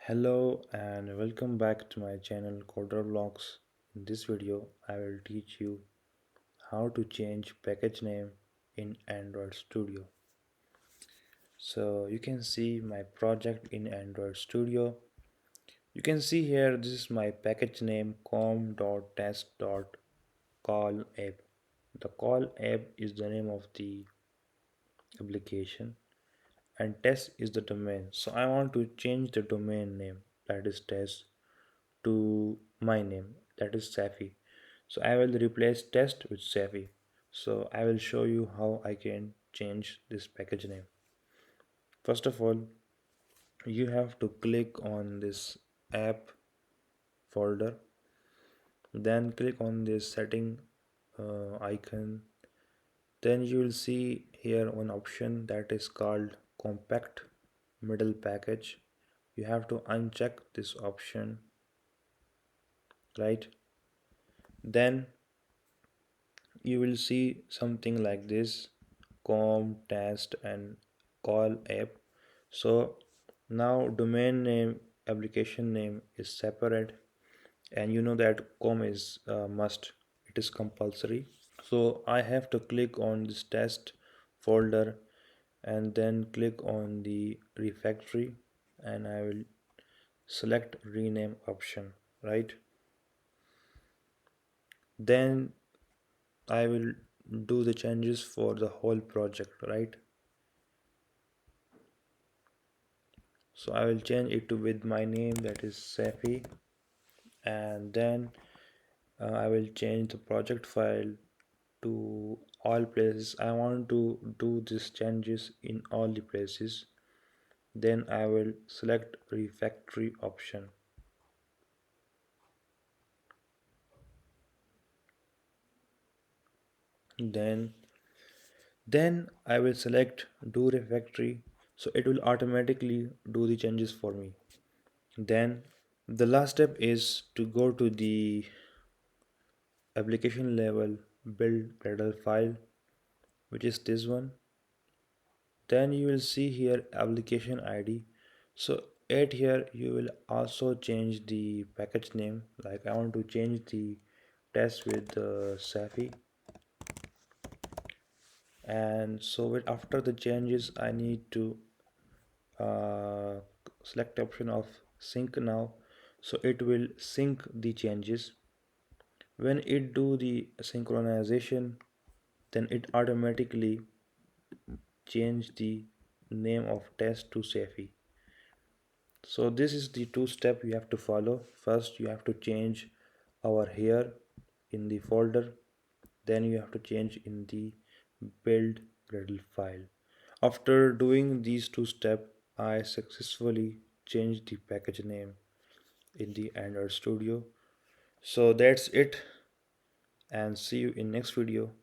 Hello and welcome back to my channel Coder Vlogs. In this video, I will teach you how to change package name in Android Studio. So you can see my project in Android Studio. You can see here this is my package name com.test.call app. The call app is the name of the application and test is the domain. So I want to change the domain name, that is test, to my name, that is Safi. So I will replace test with Safi. So I will show you how I can change this package name. First of all, you have to click on this app folder, then click on this setting icon. Then you will see here one option that is called compact middle package. You have to uncheck this option, right? Then you will see something like this: com, test, and call app. So now domain name, application name is separate, and you know that com is must, it is compulsory. So I have to click on this test folder and then click on the refactory, and I will select rename option, right? Then I will do the changes for the whole project, right? So I will change it to with my name, that is Safi, and then I will change the project file to all places. I want to do these changes in all the places. Then I will select refactory option. Then I will select do refactory, so it will automatically do the changes for me. Then the last step is to go to the application level build Gradle file, which is this one. Then you will see here application ID. So at here you will also change the package name. Like I want to change the test with Safi, and so after the changes I need to uh, select option of sync now, so it will sync the changes. When it do the synchronization, then it automatically change the name of test to Safi. So this is the two step you have to follow. First you have to change our here in the folder, then you have to change in the build Gradle file. After doing these two steps, I successfully changed the package name in the Android Studio. So that's it, and see you in next video.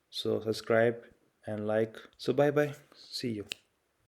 So subscribe and like. So bye bye, see you.